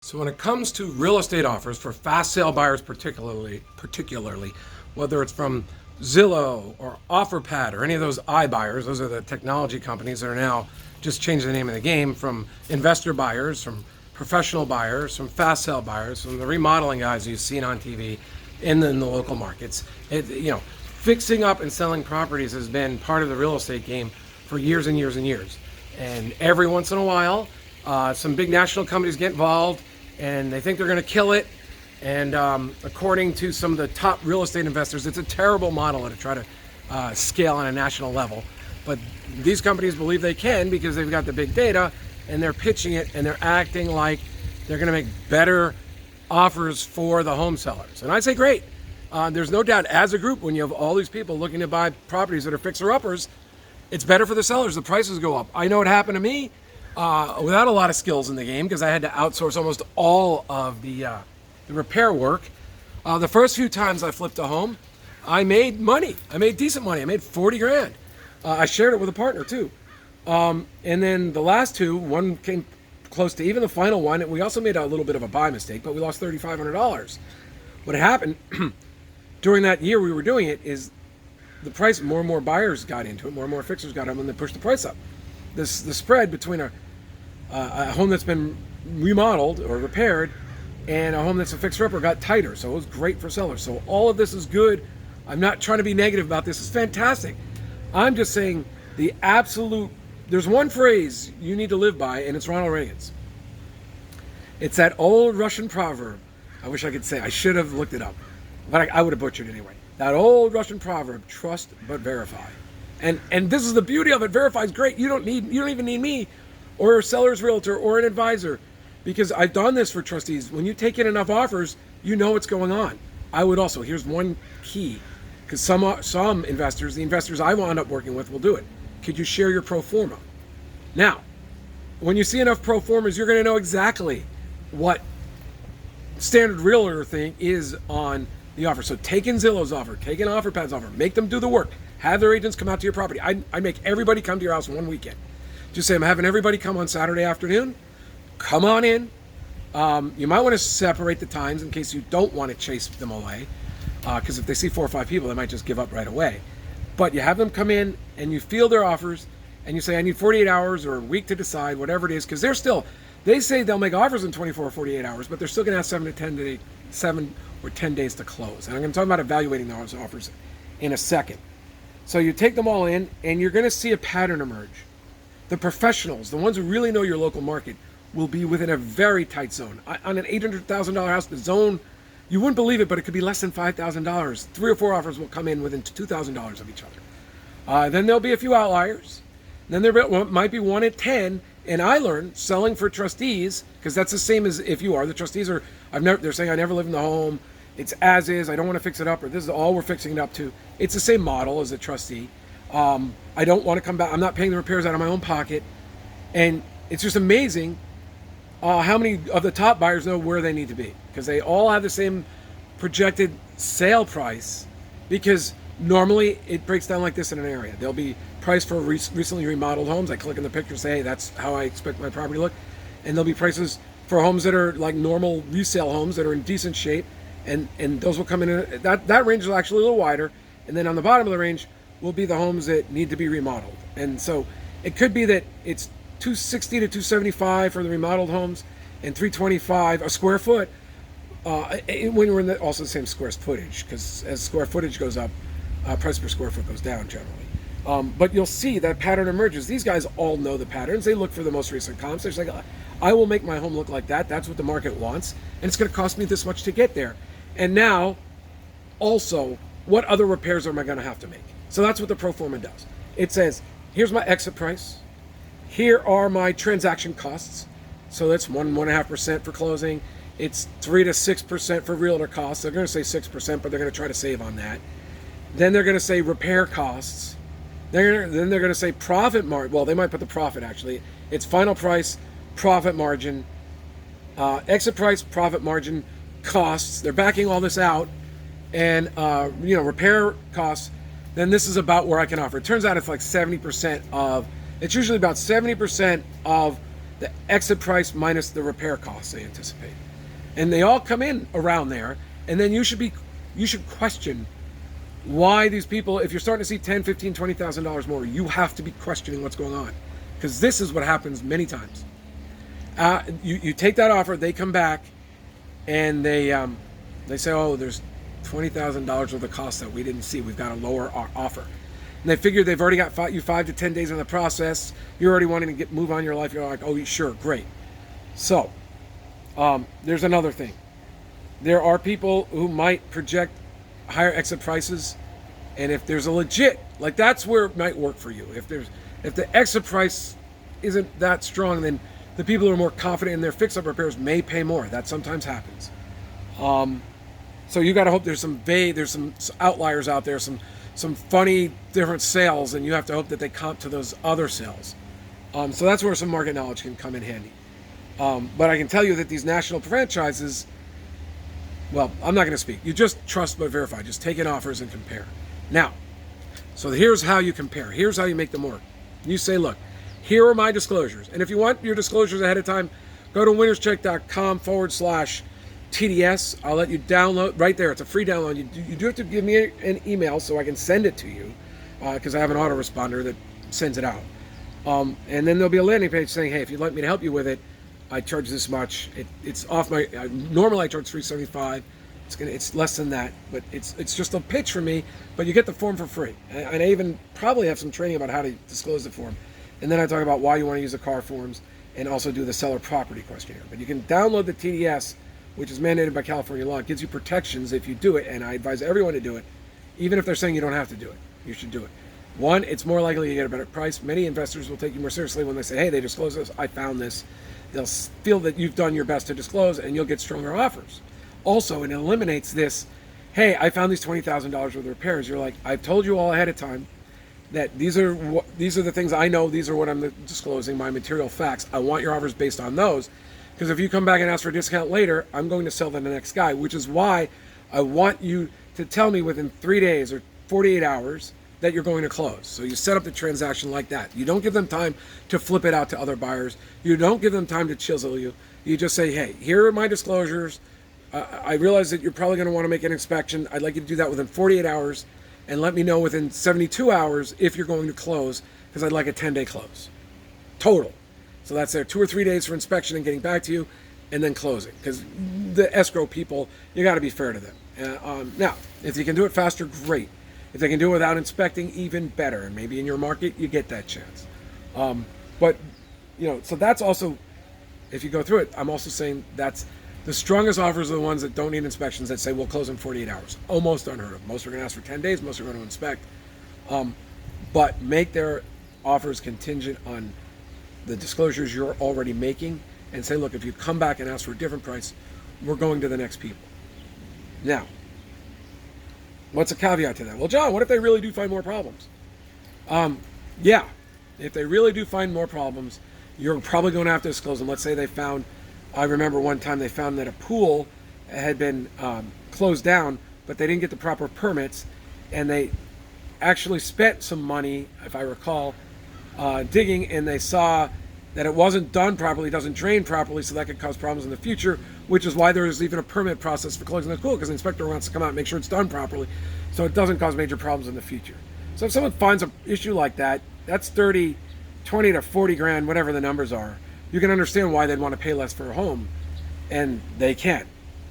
So when it comes to real estate offers for fast sale buyers particularly, whether it's from Zillow or OfferPad or any of those iBuyers, those are the technology companies that are now just changing the name of the game, from investor buyers, from professional buyers, from fast sale buyers, from the remodeling guys you've seen on TV in the local markets. Fixing up and selling properties has been part of the real estate game for years and years and years. And every once in a while, some big national companies get involved and they think they're going to kill it. And according to some of the top real estate investors, it's a terrible model to try to scale on a national level. But these companies believe they can because they've got the big data and they're pitching it and they're acting like they're going to make better offers for the home sellers. And I say great. There's no doubt, as a group, when you have all these people looking to buy properties that are fixer-uppers, it's better for the sellers. The prices go up. I know it happened to me without a lot of skills in the game because I had to outsource almost all of the repair work. The first few times I flipped a home, I made money. I made decent money. I made 40 grand. I shared it with a partner too. And then the last two, one came close to even, the final one, and we also made a little bit of a buy mistake, but we lost $3,500. What happened during that year we were doing it is the price, more and more buyers got into it, more and more fixers got them, and they pushed the price up. The spread between a home that's been remodeled or repaired and a home that's a fixer-upper got tighter, so it was great for sellers. So all of this is good. I'm not trying to be negative about this. It's fantastic. I'm just saying there's one phrase you need to live by, and it's Ronald Reagan's. It's that old Russian proverb. I wish I could say, I should have looked it up, but I would have butchered it anyway. That old Russian proverb, trust but verify. And this is the beauty of it. Verify is great. You don't even need me or a seller's realtor or an advisor, because I've done this for trustees. When you take in enough offers, you know what's going on. I would also, here's one key, because some investors, the investors I wound up working with, will do it. Could you share your pro forma? Now, when you see enough pro formas, you're going to know exactly what standard realtor thing is on the offer. So take in Zillow's offer, take in OfferPad's offer, make them do the work. Have their agents come out to your property. I make everybody come to your house one weekend. Just say, I'm having everybody come on Saturday afternoon. Come on in. You might want to separate the times in case you don't want to chase them away. Because if they see 4 or 5 people, they might just give up right away. But you have them come in and you feel their offers and you say, I need 48 hours or a week to decide, whatever it is. Because they say they'll make offers in 24 or 48 hours, but they're still going to have 7 or 10 days to close. And I'm going to talk about evaluating those offers in a second. So you take them all in and you're going to see a pattern emerge. The professionals, the ones who really know your local market, will be within a very tight zone. On an $800,000 house, the zone, you wouldn't believe it, but it could be less than $5,000. 3 or 4 offers will come in within $2,000 of each other. Then there'll be a few outliers. Then there might be 1 at 10. And I learned selling for trustees, because that's the same as if you are. The trustees they're saying, I never live in the home. It's as is. I don't want to fix it up, or this is all we're fixing it up to. It's the same model as a trustee. I don't want to come back. I'm not paying the repairs out of my own pocket. And it's just amazing how many of the top buyers know where they need to be, because they all have the same projected sale price, because normally it breaks down like this in an area. There'll be price for recently remodeled homes. I click in the picture, say, hey, that's how I expect my property to look. And there'll be prices for homes that are like normal resale homes that are in decent shape. And those will come in. That range is actually a little wider. And then on the bottom of the range will be the homes that need to be remodeled. And so it could be that it's $260 to $275 for the remodeled homes and $325 a square foot when we're in also the same square footage, because as square footage goes up, price per square foot goes down generally. But you'll see that pattern emerges. These guys all know the patterns. They look for the most recent comps. They're like, I will make my home look like that. That's what the market wants. And it's going to cost me this much to get there. And now, also, what other repairs am I going to have to make? So that's what the pro forma does. It says, here's my exit price. Here are my transaction costs. So that's 1.5% for closing. It's 3 to 6% for realtor costs. They're going to say 6%, but they're going to try to save on that. Then they're going to say repair costs. Then they're going to say profit margin. Well, they might put the profit, actually. It's final price, profit margin, exit price, profit margin, costs. They're backing all this out. And, repair costs. Then this is about where I can offer. It turns out it's like 70% of, it's usually about 70% of the exit price minus the repair costs they anticipate. And they all come in around there, and then you should question why these people, if you're starting to see $10,000, $15,000, $20,000 more, you have to be questioning what's going on. Because this is what happens many times. You take that offer, they come back, and they say, oh, there's $20,000 worth of costs that we didn't see. We've got a lower offer. And they figure they've already got you 5 to 10 days in the process. You're already wanting to move on your life. You're like, oh, sure, great. So there's another thing. There are people who might project higher exit prices, and if there's a legit, like that's where it might work for you. If the exit price isn't that strong, then the people who are more confident in their fix-up repairs may pay more. That sometimes happens. So you got to hope there's some outliers out there, some funny different sales, and you have to hope that they comp to those other sales. So that's where some market knowledge can come in handy. But I can tell you that these national franchises, well, I'm not going to speak. You just trust but verify. Just take in offers and compare. Now, so here's how you compare. Here's how you make them work. You say, look, here are my disclosures. And if you want your disclosures ahead of time, go to winnerscheck.com/TDS. I'll let you download right there. It's a free download. You do have to give me an email so I can send it to you because I have an autoresponder that sends it out. And then there'll be a landing page saying, hey, if you'd like me to help you with it, I charge this much. It's off my normally I charge $375. It's less than that, but it's just a pitch for me. But you get the form for free, and I even probably have some training about how to disclose the form. And then I talk about why you want to use the car forms, and also do the seller property questionnaire. But you can download the TDS, which is mandated by California law. It gives you protections if you do it, and I advise everyone to do it, even if they're saying you don't have to do it. You should do it. One, it's more likely you get a better price. Many investors will take you more seriously when they say, hey, they disclosed this, I found this. They'll feel that you've done your best to disclose, and you'll get stronger offers. Also, it eliminates this, hey, I found these $20,000 worth of repairs. You're like, I've told you all ahead of time that these are the things I know, these are what I'm disclosing, my material facts. I want your offers based on those. Because if you come back and ask for a discount later, I'm going to sell to the next guy, which is why I want you to tell me within 3 days or 48 hours that you're going to close. So you set up the transaction like that. You don't give them time to flip it out to other buyers. You don't give them time to chisel you. You just say, hey, here are my disclosures. I realize that you're probably going to want to make an inspection. I'd like you to do that within 48 hours and let me know within 72 hours if you're going to close, because I'd like a 10-day close. Total. So that's there 2 or 3 days for inspection and getting back to you, and then closing. Because the escrow people, you got to be fair to them. Now, if you can do it faster, great. If they can do it without inspecting, even better. And maybe in your market, you get that chance. But, so that's also, if you go through it, I'm also saying that's the strongest offers are the ones that don't need inspections, that say we'll close in 48 hours. Almost unheard of. Most are going to ask for 10 days. Most are going to inspect. But make their offers contingent on the disclosures you're already making, and say, look, if you come back and ask for a different price, we're going to the next people. Now, what's a caveat to that? Well, John, what if they really do find more problems? Yeah, if they really do find more problems, you're probably going to have to disclose them. Let's say they found, I remember one time they found that a pool had been closed down, but they didn't get the proper permits, and they actually spent some money, if I recall, digging, and they saw that it wasn't done properly, doesn't drain properly, so that could cause problems in the future, which is why there is even a permit process for closing the pool, because the inspector wants to come out and make sure it's done properly, so it doesn't cause major problems in the future. So if someone finds an issue like that, that's 20 to 40 grand, whatever the numbers are. You can understand why they'd want to pay less for a home, and they can.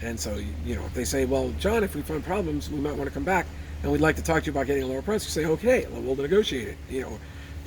And so, if they say, well, John, if we find problems, we might want to come back, and we'd like to talk to you about getting a lower price. You say, okay, well, we'll negotiate it.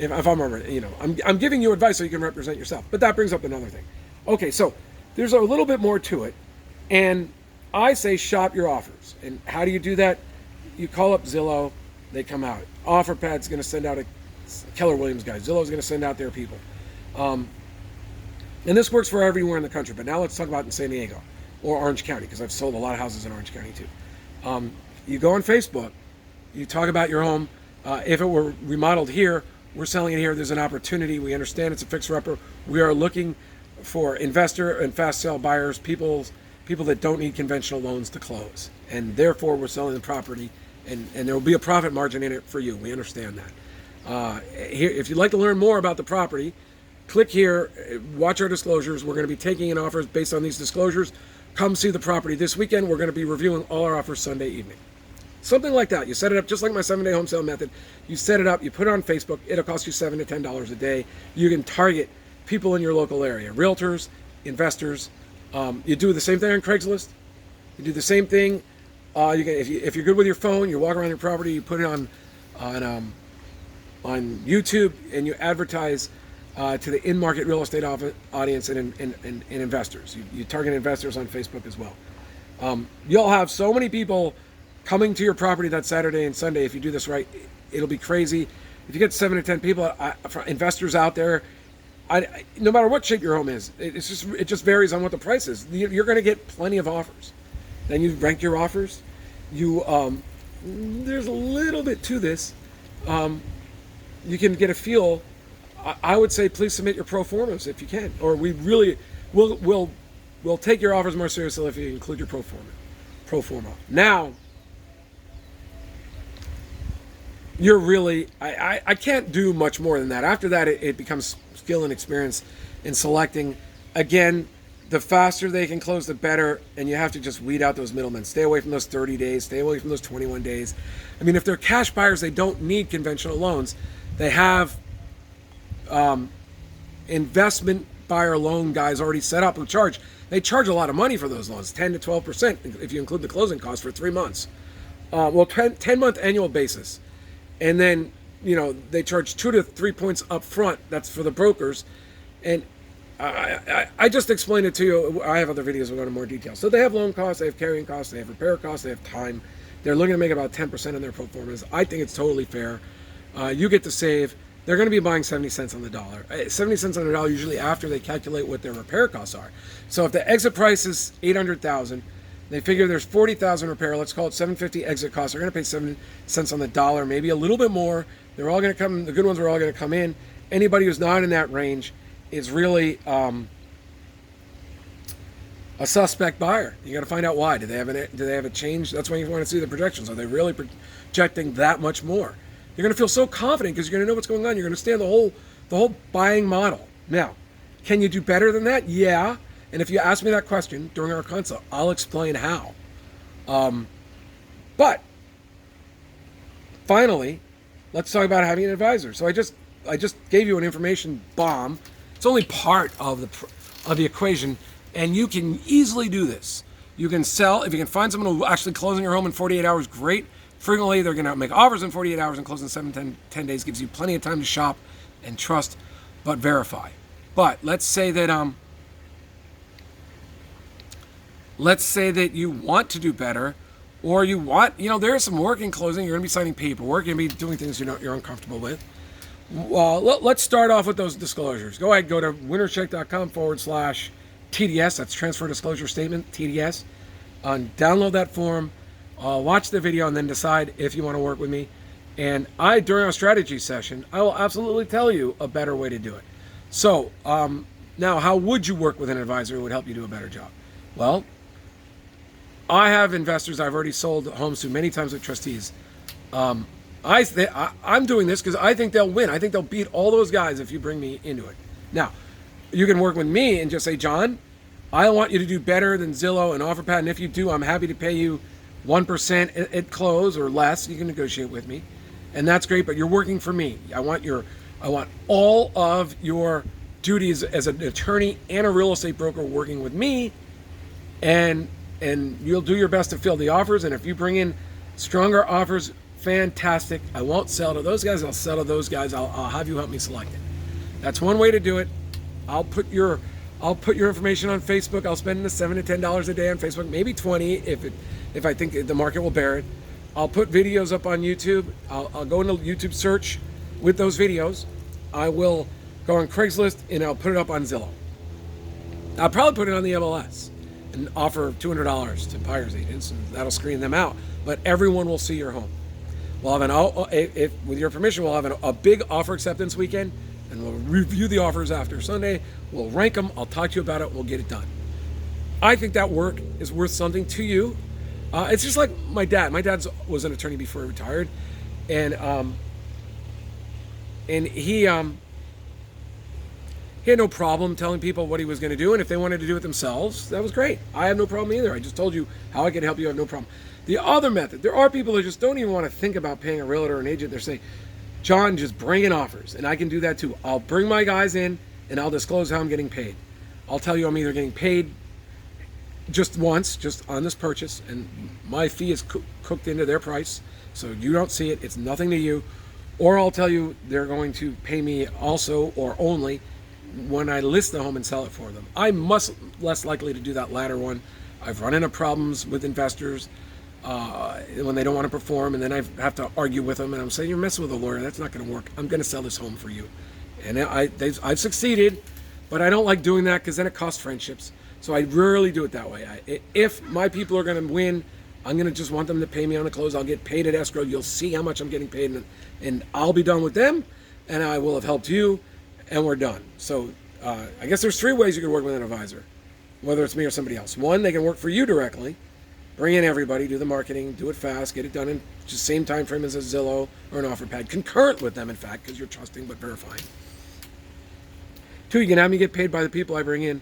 If I'm I'm giving you advice so you can represent yourself. But that brings up another thing. Okay, so there's a little bit more to it, and I say shop your offers. And how do you do that? You call up Zillow, they come out. OfferPad's going to send out a Keller Williams guy. Zillow's going to send out their people. And this works for everywhere in the country, but now let's talk about in San Diego or Orange County, because I've sold a lot of houses in Orange County too. You go on Facebook, you talk about your home. If it were remodeled here, we're selling it here. There's an opportunity. We understand it's a fixer-upper. We are looking for investor and fast sale buyers, people that don't need conventional loans to close, and therefore we're selling the property, and there will be a profit margin in it for you. We understand that. Here, if you'd like to learn more about the property, click here, watch our disclosures. We're going to be taking in offers based on these disclosures. Come see the property this weekend. We're going to be reviewing all our offers Sunday evening. Something like that. You set it up just like my 7-day home sale method. You set it up, you put it on Facebook. It'll cost you $7 to $10 a day. You can target people in your local area, realtors, investors. You do the same thing on Craigslist. You do the same thing. You can, if you're good with your phone, you walk around your property, you put it on YouTube, and you advertise to the in-market real estate audience and investors. You target investors on Facebook as well. You'll have so many people coming to your property that Saturday and Sunday. If you do this right, it'll be crazy. If you get 7 to 10 people, investors out there, no matter what shape your home is, it just varies on what the price is. You're going to get plenty of offers. Then you rank your offers. There's a little bit to this. You can get a feel. I would say please submit your pro formas if you can, or we'll take your offers more seriously if you include your pro forma. Now, you're really, I can't do much more than that. After that, it becomes skill and experience in selecting. Again, the faster they can close, the better, and you have to just weed out those middlemen. Stay away from those 30 days. Stay away from those 21 days. I mean, if they're cash buyers, they don't need conventional loans. They have investment buyer loan guys already set up who they charge a lot of money for those loans, 10 to 12% if you include the closing costs for 3 months. 10-month annual basis. And then, they charge 2 to 3 points up front. That's for the brokers. And I just explained it to you. I have other videos that go into more detail. So they have loan costs, they have carrying costs, they have repair costs, they have time. They're looking to make about 10% on their pro formas. I think it's totally fair. You get to save. They're going to be buying 70 cents on the dollar. 70 cents on the dollar usually after they calculate what their repair costs are. So if the exit price is $800,000, they figure there's $40,000 repair. Let's call it $750 exit costs. They're going to pay 70 cents on the dollar, maybe a little bit more. They're all going to come. The good ones are all going to come in. Anybody who's not in that range is really a suspect buyer. You got to find out why. Do they have a change? That's why you want to see the projections. Are they really projecting that much more? You're going to feel so confident because you're going to know what's going on. You're going to understand the whole buying model. Now, can you do better than that? Yeah. And if you ask me that question during our consult, I'll explain how. But finally, let's talk about having an advisor. So I just gave you an information bomb. It's only part of the equation, and you can easily do this. You can sell if you can find someone who actually closing your home in 48 hours. Great. Frequently, they're going to make offers in 48 hours and close in 10 days. Gives you plenty of time to shop and trust, but verify. But let's say that you want to do better, or you want, there is some work in closing. You're going to be signing paperwork. You're going to be doing things you're uncomfortable with. Well, let's start off with those disclosures. Go ahead, go to winnerscheck.com/TDS. That's Transfer Disclosure Statement, TDS. Download that form, watch the video, and then decide if you want to work with me. And during our strategy session, I will absolutely tell you a better way to do it. So, now, how would you work with an advisor who would help you do a better job? Well, I have investors I've already sold homes to many times with trustees. I'm doing this because I think they'll win. I think they'll beat all those guys if you bring me into it. Now, you can work with me and just say, John, I want you to do better than Zillow and OfferPad, and if you do, I'm happy to pay you 1% at close or less. You can negotiate with me, and that's great. But you're working for me. I want all of your duties as an attorney and a real estate broker working with me, and you'll do your best to fill the offers. And if you bring in stronger offers, fantastic. I won't sell to those guys. I'll sell to those guys. I'll have you help me select it. That's one way to do it. I'll put your information on Facebook. I'll spend the $7 to $10 a day on Facebook, maybe 20 if I think the market will bear it. I'll put videos up on YouTube. I'll go into YouTube search with those videos. I will go on Craigslist and I'll put it up on Zillow. I'll probably put it on the MLS and offer $200 to buyer's agents, and that'll screen them out. But everyone will see your home. We'll have with your permission, we'll have a big offer acceptance weekend, and we'll review the offers after Sunday. We'll rank them. I'll talk to you about it. We'll get it done. I think that work is worth something to you. It's just like my dad. My dad was an attorney before he retired, and he He had no problem telling people what he was going to do, and if they wanted to do it themselves, that was great. I have no problem either. I just told you how I could help you. I have no problem. The other method, there are people who just don't even want to think about paying a realtor or an agent. They're saying, John, just bring in offers, and I can do that too. I'll bring my guys in, and I'll disclose how I'm getting paid. I'll tell you I'm either getting paid just once, just on this purchase, and my fee is cooked into their price, so you don't see it. It's nothing to you. Or I'll tell you they're going to pay me also or only when I list the home and sell it for them. I'm much less likely to do that latter one. I've run into problems with investors when they don't want to perform, and then I have to argue with them, and I'm saying, you're messing with a lawyer. That's not going to work. I'm going to sell this home for you. And I've succeeded, but I don't like doing that because then it costs friendships. So I rarely do it that way. If my people are going to win, I'm going to just want them to pay me on the close. I'll get paid at escrow. You'll see how much I'm getting paid, and I'll be done with them, and I will have helped you, and we're done. So I guess there's 3 ways you can work with an advisor, whether it's me or somebody else. 1, they can work for you directly, bring in everybody, do the marketing, do it fast, get it done in just same time frame as a Zillow or an OfferPad, concurrent with them, in fact, because you're trusting but verifying. 2, you can have me get paid by the people I bring in,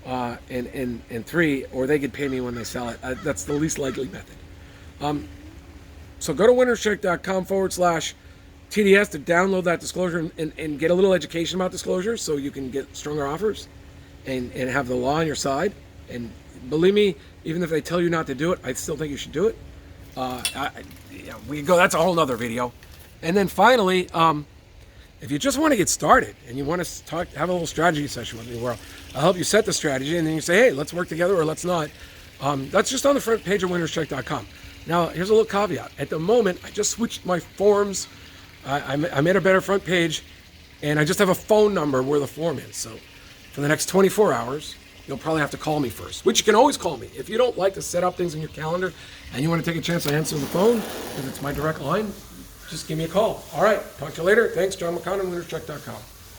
and 3, or they get paid me when they sell it. That's the least likely method. So go to winnerscheck.com/TDS to download that disclosure and get a little education about disclosure so you can get stronger offers and have the law on your side. And believe me, even if they tell you not to do it, I still think you should do it. That's a whole nother video. And then finally, if you just want to get started and you want to have a little strategy session with me where I'll help you set the strategy, and then you say, hey, let's work together or let's not. That's just on the front page of winnerscheck.com. Now, here's a little caveat. At the moment, I just switched my forms. I made a better front page, and I just have a phone number where the form is. So for the next 24 hours, you'll probably have to call me first, which you can always call me. If you don't like to set up things in your calendar and you want to take a chance on answering the phone, if it's my direct line, just give me a call. All right, talk to you later. Thanks, John McConnin, winnerscheck.com.